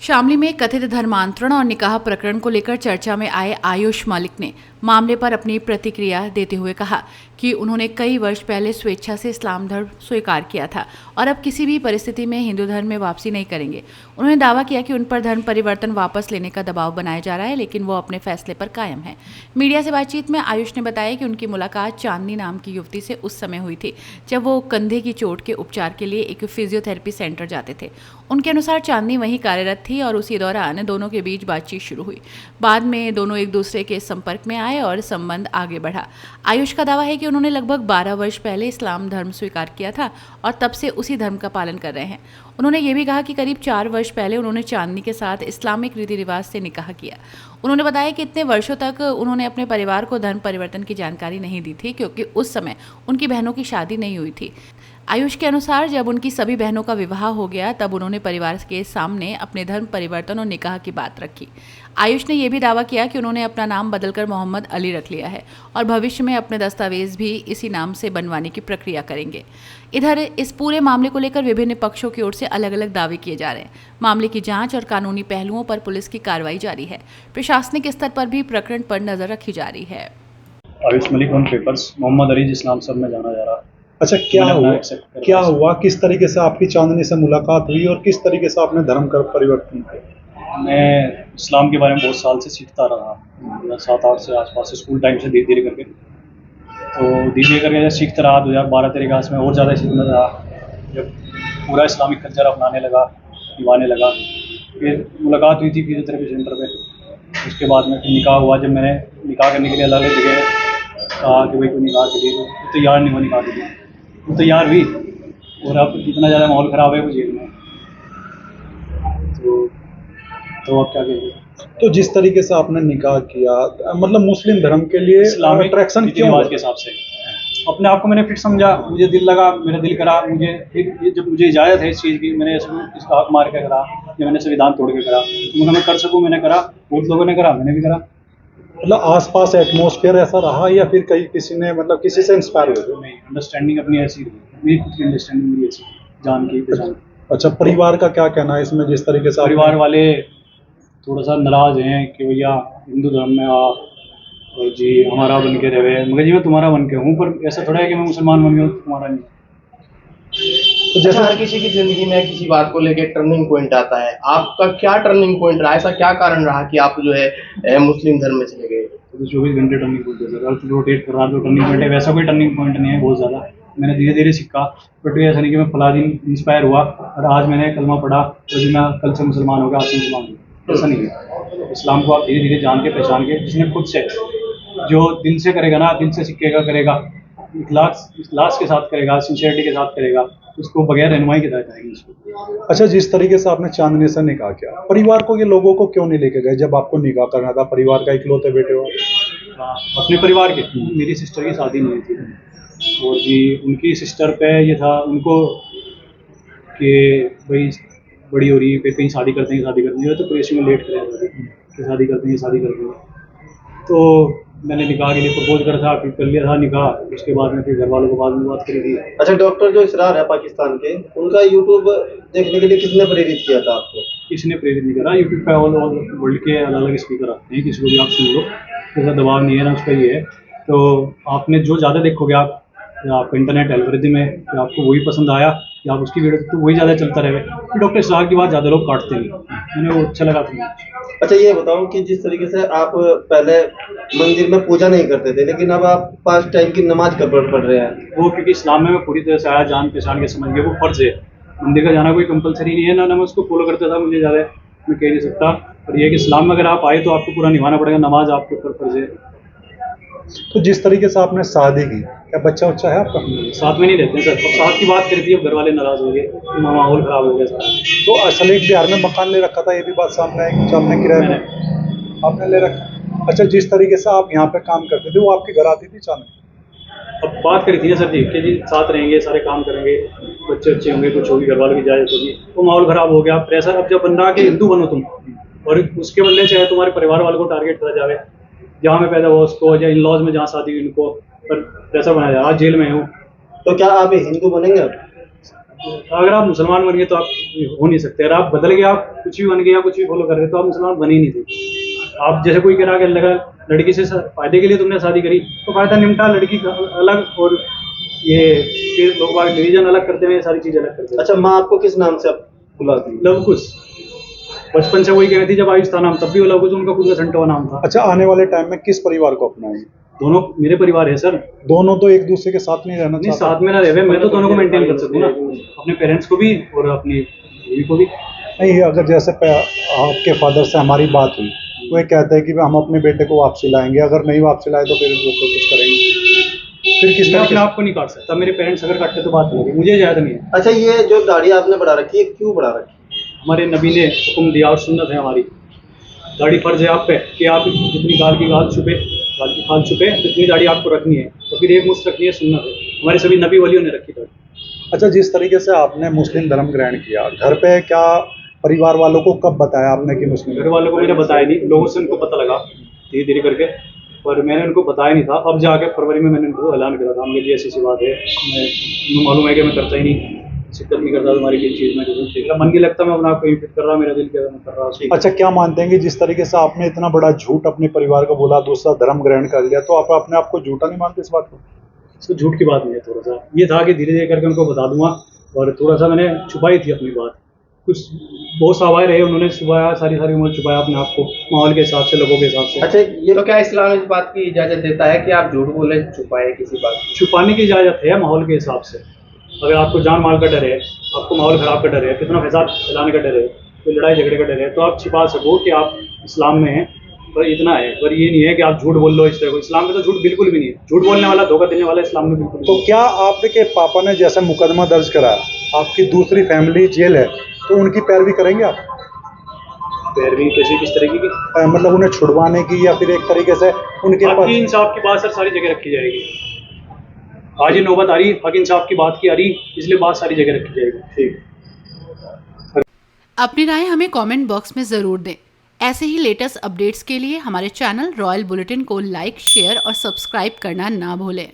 शामली में कथित धर्मांतरण और निकाह प्रकरण को लेकर चर्चा में आए आयुष मलिक ने मामले पर अपनी प्रतिक्रिया देते हुए कहा कि उन्होंने कई वर्ष पहले स्वेच्छा से इस्लाम धर्म स्वीकार किया था और अब किसी भी परिस्थिति में हिंदू धर्म में वापसी नहीं करेंगे। उन्होंने दावा किया कि उन पर धर्म परिवर्तन वापस लेने का दबाव बनाया जा रहा है, लेकिन वो अपने फैसले पर कायम है। मीडिया से बातचीत में आयुष ने बताया कि उनकी मुलाकात चांदनी नाम की युवती से उस समय हुई थी जब वो कंधे की चोट के उपचार के लिए एक फिजियोथेरेपी सेंटर जाते थे। उनके अनुसार चांदनी वहीं कार्यरत थी और उसी दौरान दोनों के बीच बातचीत शुरू हुई। बाद में दोनों एक दूसरे के संपर्क में आए और संबंध आगे बढ़ा। आयुष का दावा है कि उन्होंने लगभग 12 वर्ष पहले इस्लाम धर्म स्वीकार किया था और तब से उसी धर्म का पालन कर रहे हैं। उन्होंने ये भी कहा कि करीब 4 वर्ष पहले उन्होंने चांदनी के साथ इस्लामिक रीति रिवाज से निकाह किया। उन्होंने बताया कि इतने वर्षों तक उन्होंने अपने परिवार को धर्म परिवर्तन की जानकारी नहीं दी थी, क्योंकि उस समय उनकी बहनों की शादी नहीं हुई थी। आयुष के अनुसार जब उनकी सभी बहनों का विवाह हो गया तब उन्होंने परिवार के सामने अपने धर्म परिवर्तन और निकाह की बात रखी। आयुष ने यह भी दावा किया कि उन्होंने अपना नाम बदलकर मोहम्मद अली रख लिया है और भविष्य में अपने दस्तावेज भी इसी नाम से बनवाने की प्रक्रिया करेंगे। इधर इस पूरे मामले को लेकर विभिन्न पक्षों की ओर से अलग अलग दावे किए जा रहे हैं। मामले की जांच और कानूनी पहलुओं पर पुलिस की कार्रवाई जारी है। प्रशासनिक स्तर पर भी प्रकरण पर नजर रखी जा रही है। आयुष मलिक ऑन पेपर्स, मोहम्मद अली जिस नाम से मैं जाना जा रहा। अच्छा, क्या हुआ, किस तरीके से आपकी चांदनी से मुलाकात हुई और किस तरीके से आपने धर्म का परिवर्तन किया? मैं इस्लाम के बारे में बहुत साल से सीखता रहा, 7-8 से आसपास, स्कूल टाइम से धीरे धीरे करके। तो धीरे धीरे करके जब सीखता रहा 2012-13 क्लास में और ज़्यादा सीखना रहा। जब पूरा इस्लामिक कल्चर अपनाने लगा, निभाने लगा, फिर मुलाकात हुई थी फिजियोथेरेपी सेंटर पे। उसके बाद में फिर निकाह हुआ। जब मैंने निकाह करने के लिए अलग अलग जगह कहा कि भाई कोई निकाह के लिए, तो तैयार नहीं हुआ निकाह के लिए। वो तैयार हुई और अब इतना ज़्यादा माहौल ख़राब है वो जेल में। तो अब क्या कहेंगे? तो जिस तरीके से आपने निकाह किया, मतलब मुस्लिम धर्म के लिए इस्लामिक अट्रैक्शन क्यों रिवाज के हिसाब से अपने आप को मैंने फिट समझा। मुझे दिल लगा, मेरा दिल करा, मुझे फिर जब मुझे इजाज़त है इस चीज़ की, मैंने इसका हक मार के करा, या मैंने संविधान तोड़ के करा, तो मैं कर सकूँ मैंने करा, बहुत लोगों ने करा, मैंने भी करा। मतलब आसपास एटमॉस्फेयर ऐसा रहा या फिर कहीं किसी ने, मतलब किसी से इंस्पायर हुए? नहीं, अंडरस्टैंडिंग अपनी ऐसी रही, मेरी खुद की अंडरस्टैंडिंग मेरी ऐसी, जान की पहचान। अच्छा, परिवार का क्या कहना है इसमें, जिस तरीके से परिवार वाले थोड़ा सा नाराज़ हैं कि भैया हिंदू धर्म में आ और जी हमारा बन के रहे, मगर जी मैं तुम्हारा बन के हूँ, पर ऐसा थोड़ा है कि मैं मुसलमान बन गया हूँ तुम्हारा नहीं। तो जैसे हर किसी की जिंदगी में किसी बात को लेके टर्निंग पॉइंट आता है। आपका क्या टर्निंग पॉइंट रहा? ऐसा क्या कारण रहा कि आप जो है मुस्लिम धर्म में चले गए? तो 24 घंटे टर्निंग पॉइंट है सर। अर्थ रोटेट कर रहा तो टर्निंग पॉइंट है, वैसा कोई टर्निंग पॉइंट नहीं है बहुत ज़्यादा। मैंने धीरे धीरे सीखा, बट ऐसा नहीं कि मैं फला दिन इंस्पायर हुआ और आज मैंने कलमा पढ़ा तो जी मैं कल से मुसलमान हो गया, आज से मुसलमान हो गया, ऐसा नहीं है। इस्लाम को आप धीरे धीरे जान के पहचान के, जिसने खुद से जो दिल से करेगा ना, दिल से सीखेगा, करेगा, इखलास के साथ करेगा, सिंसियरिटी के साथ करेगा, उसको बगैर रहनुमाई के तहत आएगी उसको। अच्छा, जिस तरीके से आपने चांदनी से निकाह किया, परिवार को, ये लोगों को क्यों नहीं लेके गए जब आपको निकाह करना था? परिवार का इकलौते बेटे हो। अपने परिवार के, मेरी सिस्टर की शादी नहीं हुई थी और जी उनकी सिस्टर पे ये था उनको कि भाई बड़ी हो रही है, फिर कहीं शादी करते हैं तो प्रेस में लेट करें कि शादी करते हैं। तो मैंने निकाह के लिए प्रपोज करा था, फिर कर लिया था निकाह। उसके बाद में फिर घर वालों को बाद में बात करी थी। अच्छा, डॉक्टर जो इसरार है पाकिस्तान के, उनका यूट्यूब देखने के लिए किसने प्रेरित किया था आपको? किसी ने प्रेरित नहीं करा। यूट्यूब पे ऑल वर्ल्ड के अलग अलग स्पीकर आते हैं, किसी को भी आप सुन लो, ऐसा दबाव नहीं है ना, उसका ये है। तो आपने जो ज़्यादा देखोगे आप, या आपका इंटरनेट एल्गोरिथम है, या आपको वही पसंद आया या आप उसकी वीडियो तो वही ज़्यादा चलता रहे। फिर डॉक्टर इसरार की बात ज़्यादा लोग काटते नहीं, मैंने वो अच्छा लगा था। अच्छा, ये बताओ कि जिस तरीके से आप पहले मंदिर में पूजा नहीं करते थे, लेकिन अब आप 5 टाइम की नमाज पढ़ रहे हैं, वो क्योंकि इस्लाम में मैं पूरी तरह से आया, जान पहचान के समझ गया, वो फर्ज है। मंदिर का जाना कोई कंपलसरी नहीं है ना, मैं उसको फॉलो करता था, मुझे ज़्यादा मैं कह नहीं सकता। और ये है कि इस्लाम में अगर आप आए तो आपको पूरा निभाना पड़ेगा, नमाज आपके ऊपर फर्ज है। तो जिस तरीके से आपने शादी की, क्या बच्चा है आपका? साथ में नहीं रहते हैं सर, अब साथ की बात करी थी, अब घर वाले नाराज़ हो गए, माहौल ख़राब हो गया सारा। तो असल एक बिहार में मकान ले रखा था, ये भी बात सामने आई कि आपने किराए में आपने ले रखा। अच्छा, जिस तरीके से आप यहाँ पे काम करते थे, वो आपके घर आती थी चांदनी? अब बात करी थी ना सर जी कि जी साथ रहेंगे, सारे काम करेंगे, बच्चे अच्छे होंगे, कुछ होगी, घर वालों की इजाज़त होगी, तो माहौल ख़राब हो गया, प्रेशर। अब जब बन रहा कि हिंदू बनो तुम, और उसके बदले चाहे तुम्हारे परिवार वालों को टारगेट करा जाए, जहाँ में पैदा हुआ उसको, या इन लॉज में जहाँ शादी हुई उनको, पर प्रेशर बनाया जा रहा। आज जेल में हूँ। तो क्या आप हिंदू बनेंगे? अगर आप मुसलमान बन गए तो आप हो नहीं सकते, अगर आप बदल गए, आप कुछ भी बन गए या कुछ भी फॉलो कर रहे तो आप मुसलमान बन ही नहीं थे। आप जैसे कोई कह रहा कि अल्लाह लड़की से फायदे के लिए तुमने शादी करी, तो फायदा निपटा, लड़की का अलग, और ये फिर लोग बाग रिलीजन अलग करते हुए सारी चीज़ अलग करते हैं। अच्छा, माँ आपको किस नाम से बुलाती है? लव कुश, बचपन से वही कहती जब आयुष था नाम, तब भी वो लव कुश उनका खुद का संटवा नाम था। अच्छा, आने वाले टाइम में किस परिवार को अपनाएंगे? दोनों मेरे परिवार है सर। दोनों तो एक दूसरे के साथ नहीं रहना नहीं, चाहते? साथ में ना रहे, मैं तो दोनों को मेंटेन कर सकूँ ना, अपने पेरेंट्स को भी और अपनी बीवी को भी। नहीं, अगर जैसे आपके फादर से हमारी बात हुई, वो ये कहते हैं कि हम अपने बेटे को वापसी लाएंगे, अगर नहीं वापसी लाए तो फिर वो कुछ करेंगे, फिर किस मैं तरह अपने आप को नहीं काट सकता, मेरे पेरेंट्स अगर काटते तो बात होगी, मुझे याद नहीं है। अच्छा, ये जो दाढ़ी आपने बढ़ा रखी है, क्यों बढ़ा रखी है? हमारे नबी ने हुक्म दिया और सुन्नत है हमारी, दाढ़ी फर्ज है आप पे कि आप जितनी गाल की खाल छुपे जितनी दाढ़ी आपको रखनी है, तो फिर एक मुश्त रखनी है, सुन्नत है। हमारे सभी नबी वलियों ने रखी दाढ़ी। अच्छा, जिस तरीके से आपने मुस्लिम धर्म ग्रहण किया, घर पे क्या परिवार वालों को कब बताया आपने कि मुस्लिम? घर वालों को मैंने बताया नहीं, लोगों से उनको पता लगा धीरे धीरे करके, पर मैंने उनको बताया नहीं था। अब जाके फरवरी में मैंने उनको ऐलान करा था, मेरी ऐसी सी बात है, मैं मालूम है कि मैं करता ही नहीं, शिक्कत नहीं करता तुम्हारी किसी चीज़ में, मेरा मन नहीं लगता, मैं अपना कहीं फिट कर रहा, मेरा दिल क्या मैं कर रहा। अच्छा, क्या मानते हैं कि जिस तरीके से आपने इतना बड़ा झूठ अपने परिवार को बोला, दूसरा धर्म ग्रहण कर लिया, तो आप अपने आप को झूठा नहीं मानते इस बात को? इसको झूठ की बात नहीं है, थोड़ा सा ये था कि धीरे धीरे करके उनको बता दूंगा, और थोड़ा सा मैंने छुपाई थी अपनी बात, कुछ बहुत सवाल रहे, उन्होंने छुपाया, सारी उम्र छुपाया अपने आप को, माहौल के हिसाब से, लोगों के हिसाब से। अच्छा, ये तो क्या इस्लाम इस बात की इजाजत देता है कि आप झूठ बोले, छुपाए किसी बात की? छुपाने की इजाज़त है माहौल के हिसाब से। अगर आपको जान माल का डर है, आपको माहौल ख़राब का डर है, कितना फसाद फैलाने का डर है, कोई लड़ाई झगड़े का डर है, तो आप छिपा सको कि आप इस्लाम में हैं, पर इतना है। पर ये नहीं है कि आप झूठ बोल लो इस तरह को, इस्लाम में तो झूठ बिल्कुल भी नहीं है, झूठ बोलने वाला, धोखा देने वाला इस्लाम में बिल्कुल तो क्या आपके पापा ने जैसे मुकदमा दर्ज कराया, आपकी दूसरी फैमिली जेल है, तो उनकी पैरवी करेंगे आप? पैरवी कैसी, किस तरीके की? मतलब उन्हें छुड़वाने की, या फिर एक तरीके से उनके हक पास? इंसाफ की बात सर सारी जगह रखी जाएगी। आज ये नौबत आ रही, हक इंसाफ की बात की आ रही, इसलिए बात सारी जगह रखी जाएगी। ठीक। अपनी राय हमें कमेंट बॉक्स में ज़रूर दें। ऐसे ही लेटेस्ट अपडेट्स के लिए हमारे चैनल रॉयल बुलेटिन को लाइक, शेयर और सब्सक्राइब करना ना भूलें।